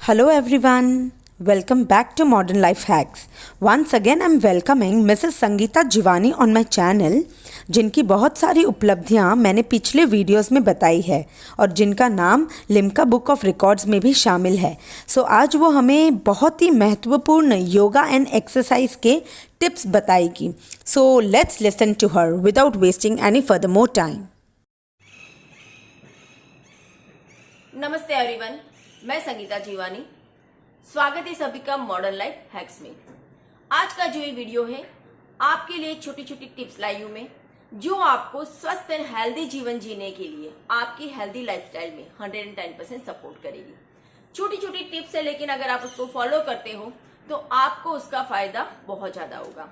Hello everyone, welcome back to Modern Life Hacks. Once again I'm welcoming Mrs. Sangeeta Jivani on my channel, जिनकी बहुत सारी उपलब्धियां मैंने पिछले वीडियोस में बताई है और जिनका नाम लिम्का बुक ऑफ रिकॉर्ड्स में भी शामिल है. आज वो हमें बहुत ही महत्वपूर्ण योगा एंड एक्सरसाइज के टिप्स बताएगी. Let's listen to her without wasting any further more time. नमस्ते एवरीवन, मैं संगीता जीवानी. स्वागत है सभी का मॉडर्न लाइफ हैक्स में. आज का जो ये वीडियो है आपके लिए छोटी छोटी टिप्स लाई हूं मैं, जो आपको स्वस्थ एंड हेल्दी जीवन जीने के लिए आपकी हेल्दी लाइफस्टाइल में 110% सपोर्ट करेगी. छोटी छोटी टिप्स है, लेकिन अगर आप उसको फॉलो करते हो तो आपको उसका फायदा बहुत ज्यादा होगा.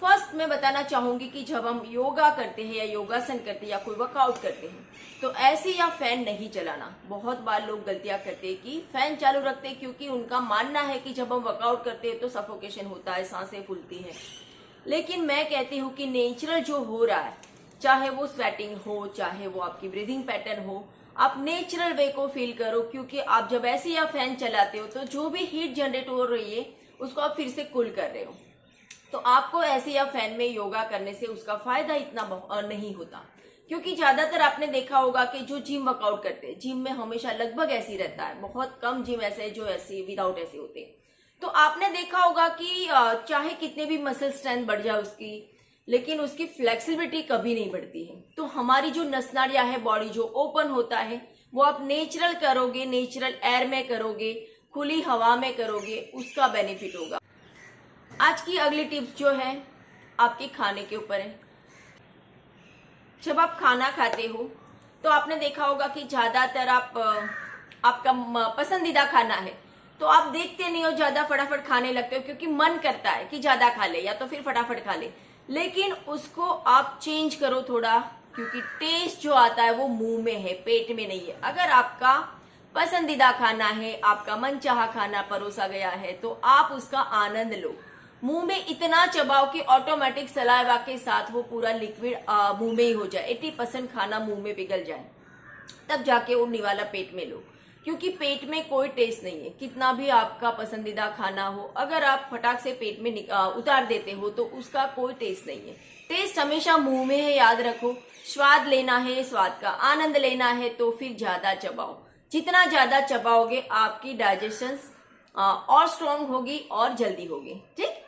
फर्स्ट मैं बताना चाहूंगी कि जब हम योगा करते हैं या योगासन करते हैं या कोई वर्कआउट करते हैं तो ऐसे या फैन नहीं चलाना. बहुत बार लोग गलतियां करते हैं कि फैन चालू रखते हैं, क्योंकि उनका मानना है कि जब हम वर्कआउट करते हैं तो सफोकेशन होता है, सांसें फूलती हैं. लेकिन मैं कहती हूँ कि नेचुरल जो हो रहा है, चाहे वो स्वेटिंग हो, चाहे वो आपकी ब्रीदिंग पैटर्न हो, आप नेचुरल वे को फील करो. क्योंकि आप जब ऐसे या फैन चलाते हो तो जो भी हीट जनरेट हो रही है उसको आप फिर से कूल कर रहे हो. तो आपको ऐसे या फैन में योगा करने से उसका फायदा इतना नहीं होता. क्योंकि ज्यादातर आपने देखा होगा कि जो जिम वर्कआउट करते हैं, जिम में हमेशा लगभग ऐसे ही रहता है. बहुत कम जिम ऐसे है जो ऐसे विदाउट ऐसे होते हैं. तो आपने देखा होगा कि चाहे कितने भी मसल स्ट्रेंथ बढ़ जाए उसकी, लेकिन उसकी फ्लेक्सिबिलिटी कभी नहीं बढ़ती है. तो हमारी जो नस नाड़ियां है, बॉडी जो ओपन होता है, वो आप नेचुरल करोगे, नेचुरल एयर में करोगे, खुली हवा में करोगे, उसका बेनिफिट होगा. आज की अगली टिप्स जो है आपके खाने के ऊपर है. जब आप खाना खाते हो तो आपने देखा होगा कि ज्यादातर आपका पसंदीदा खाना है तो आप देखते नहीं हो, ज्यादा फटाफट खाने लगते हो क्योंकि मन करता है कि ज्यादा खा ले या तो फिर फटाफट खा ले. लेकिन उसको आप चेंज करो थोड़ा, क्योंकि टेस्ट जो आता है वो मुंह में है, पेट में नहीं है. अगर आपका पसंदीदा खाना है, आपका मनचाहा खाना परोसा गया है, तो आप उसका आनंद लो. मुंह में इतना चबाओ कि ऑटोमेटिक सलाइवा के साथ वो पूरा लिक्विड मुंह में ही हो जाए, 80% खाना मुंह में पिघल जाए, तब जाके वो निवाला पेट में लो. क्योंकि पेट में कोई टेस्ट नहीं है. कितना भी आपका पसंदीदा खाना हो, अगर आप फटाक से पेट में उतार देते हो तो उसका कोई टेस्ट नहीं है. टेस्ट हमेशा मुंह में है, याद रखो. स्वाद लेना है, स्वाद का आनंद लेना है तो फिर ज्यादा चबाओ. जितना ज्यादा चबाओगे आपकी डाइजेशन और स्ट्रांग होगी और जल्दी होगी. ठीक.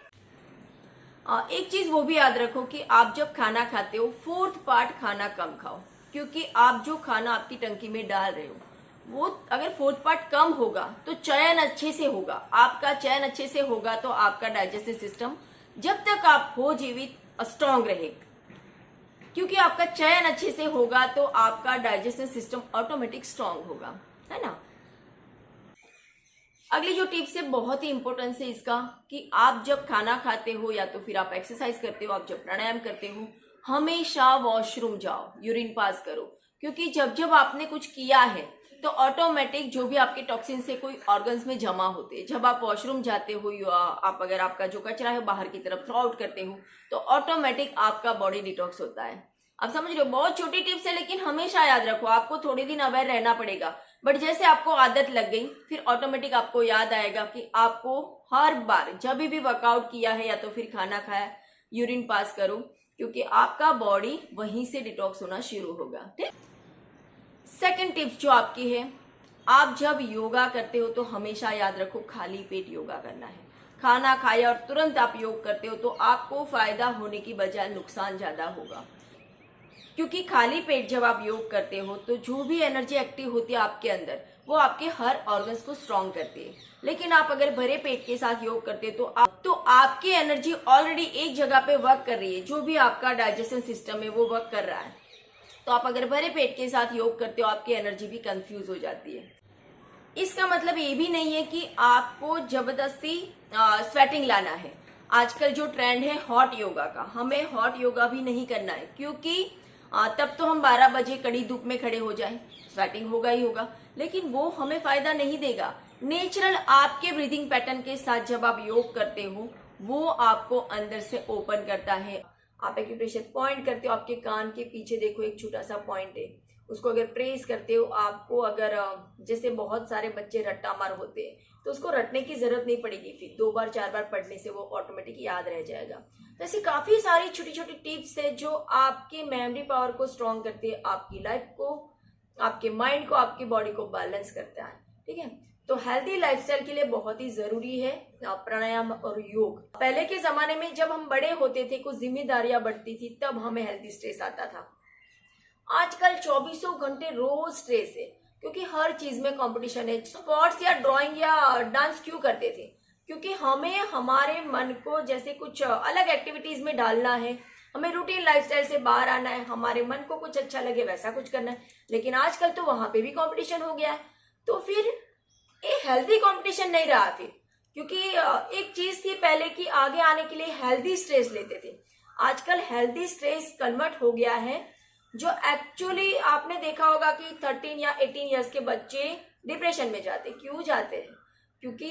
एक चीज वो भी याद रखो कि आप जब खाना खाते हो 4th पार्ट खाना कम खाओ. क्योंकि आप जो खाना आपकी टंकी में डाल रहे हो वो अगर 4th पार्ट कम होगा तो चयन अच्छे से होगा. आपका चयन अच्छे से होगा तो आपका डाइजेस्टिव सिस्टम जब तक आप हो जीवित स्ट्रांग रहेगा. क्योंकि आपका चयन अच्छे से होगा तो आपका डाइजेस्टिव सिस्टम ऑटोमेटिक स्ट्रांग होगा, है ना. अगली जो टिप्स है बहुत ही इंपॉर्टेंस है इसका, कि आप जब खाना खाते हो या तो फिर आप एक्सरसाइज करते हो, आप जब प्राणायाम करते हो, हमेशा वॉशरूम जाओ, यूरिन पास करो. क्योंकि जब जब आपने कुछ किया है तो ऑटोमेटिक जो भी आपके टॉक्सिन से कोई ऑर्गन्स में जमा होते हैं, जब आप वॉशरूम जाते हो या आप अगर आपका जो कचरा है बाहर की तरफ थ्रो आउट करते हो तो ऑटोमेटिक आपका बॉडी डिटॉक्स होता है. आप समझ रहे हो. बहुत छोटी टिप्स है, लेकिन हमेशा याद रखो. आपको थोड़े दिन अवेयर रहना पड़ेगा, बट जैसे आपको आदत लग गई फिर ऑटोमेटिक आपको याद आएगा कि आपको हर बार जब भी वर्कआउट किया है या तो फिर खाना खाया, यूरिन पास करो, क्योंकि आपका बॉडी वहीं से डिटॉक्स होना शुरू होगा. ठीक. सेकंड टिप्स जो आपकी है, आप जब योगा करते हो तो हमेशा याद रखो खाली पेट योगा करना है. खाना खाया और तुरंत आप योग करते हो तो आपको फायदा होने की बजाय नुकसान ज्यादा होगा. क्योंकि खाली पेट जब आप योग करते हो तो जो भी एनर्जी एक्टिव होती है आपके अंदर वो आपके हर ऑर्गन्स को स्ट्रांग करती है. लेकिन आप अगर भरे पेट के साथ योग करते हो तो आपकी एनर्जी ऑलरेडी एक जगह पे वर्क कर रही है. जो भी आपका डाइजेशन सिस्टम है वो वर्क कर रहा है. तो आप अगर भरे पेट के साथ योग करते हो आपकी एनर्जी भी कंफ्यूज हो जाती है. इसका मतलब ये भी नहीं है कि आपको जबरदस्ती स्वेटिंग लाना है. आजकल जो ट्रेंड है हॉट योगा का, हमें हॉट योगा भी नहीं करना है. क्योंकि तब तो हम 12 बजे कड़ी धूप में खड़े हो जाएं, स्वेटिंग होगा ही होगा, लेकिन वो हमें फायदा नहीं देगा. नेचुरल आपके ब्रीदिंग पैटर्न के साथ जब आप योग करते हो वो आपको अंदर से ओपन करता है. आप एक्यूप्रेशर पॉइंट करते हो, आपके कान के पीछे देखो एक छोटा सा पॉइंट है, उसको अगर प्रेस करते हो, आपको अगर जैसे बहुत सारे बच्चे रट्टा मार होते हैं तो उसको रटने की जरूरत नहीं पड़ेगी, फिर 2 बार 4 बार पढ़ने से वो ऑटोमेटिक याद रह जाएगा। तो ऐसी काफी सारी छोटी छोटी टिप्स है जो आपके मेमोरी पावर को स्ट्रॉन्ग करती है, आपकी लाइफ को, आपके माइंड को, आपकी बॉडी को बैलेंस करता है। ठीक है, तो हेल्दी लाइफस्टाइल के लिए बहुत ही जरूरी है प्राणायाम और योग। पहले के जमाने में जब हम बड़े होते थे, कुछ जिम्मेदारियां बढ़ती थी, तब हमें हेल्दी स्ट्रेस आता था। आजकल 24 घंटे रोज स्ट्रेस है, क्योंकि हर चीज में कंपटीशन है। स्पोर्ट्स या ड्राइंग या डांस क्यों करते थे? क्योंकि हमें हमारे मन को जैसे कुछ अलग एक्टिविटीज में डालना है, हमें रूटीन लाइफस्टाइल से बाहर आना है, हमारे मन को कुछ अच्छा लगे वैसा कुछ करना है। लेकिन आजकल तो वहां पे भी कंपटीशन हो गया है, तो फिर ये हेल्दी कंपटीशन नहीं रहा फिर। क्योंकि एक चीज थी पहले कि आगे आने के लिए हेल्दी स्ट्रेस लेते थे, आजकल हेल्दी स्ट्रेस कन्वर्ट हो गया है। जो एक्चुअली आपने देखा होगा कि 13 या 18 इयर्स के बच्चे डिप्रेशन में जाते, क्यों जाते हैं? क्योंकि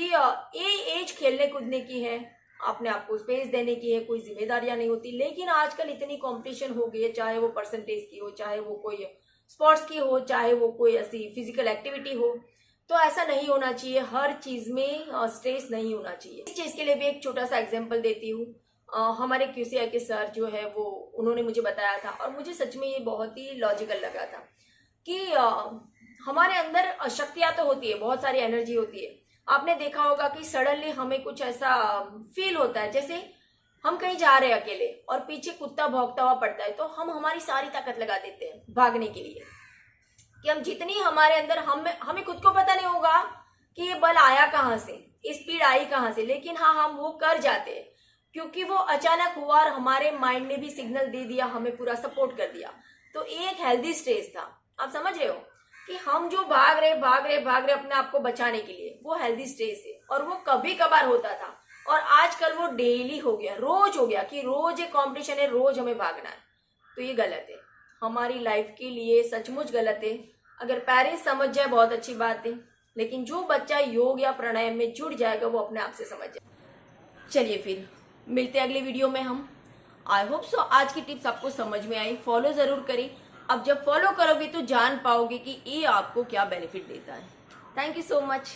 ये एज खेलने कूदने की है, अपने आप को स्पेस देने की है, कोई जिम्मेदारियां नहीं होती। लेकिन आजकल इतनी कंपटीशन हो गई है, चाहे वो परसेंटेज की हो, चाहे वो कोई स्पोर्ट्स की हो, चाहे वो कोई ऐसी फिजिकल एक्टिविटी हो। तो ऐसा नहीं होना चाहिए, हर चीज में स्ट्रेस नहीं होना चाहिए। इस चीज के लिए भी एक छोटा सा एग्जाम्पल देती हूँ। हमारे QCI के सर जो है वो उन्होंने मुझे बताया था, और मुझे सच में ये बहुत ही लॉजिकल लगा था कि हमारे अंदर शक्तियां तो होती है, बहुत सारी एनर्जी होती है। आपने देखा होगा कि सडनली हमें कुछ ऐसा फील होता है, जैसे हम कहीं जा रहे हैं अकेले और पीछे कुत्ता भौंकता हुआ पड़ता है, तो हम हमारी सारी ताकत लगा देते हैं भागने के लिए, कि हम जितनी हमारे अंदर हमें खुद को पता नहीं होगा कि ये बल आया कहाँ से, स्पीड आई कहाँ से, लेकिन हाँ हम वो कर जाते हैं क्योंकि वो अचानक हुआ और हमारे माइंड ने भी सिग्नल दे दिया, हमें पूरा सपोर्ट कर दिया। तो एक हेल्दी स्ट्रेस था। आप समझ रहे हो कि हम जो भाग रहे अपने आप को बचाने के लिए, वो हेल्दी स्ट्रेस है। और वो कभी कभार होता था, और आजकल वो डेली हो गया, रोज हो गया कि रोज एक कॉम्पिटिशन है, रोज हमें भागना है। तो ये गलत है, हमारी लाइफ के लिए सचमुच गलत है। अगर पेरेंट्स समझ जाए बहुत अच्छी बात है, लेकिन जो बच्चा योग या प्राणायाम में जुड़ जाएगा वो अपने आप से समझ जाए। चलिए फिर मिलते हैं अगले वीडियो में हम। आई होप सो आज की टिप्स आपको समझ में आई, फॉलो जरूर करें। अब जब फॉलो करोगे तो जान पाओगे कि ये आपको क्या बेनिफिट देता है। Thank you so much.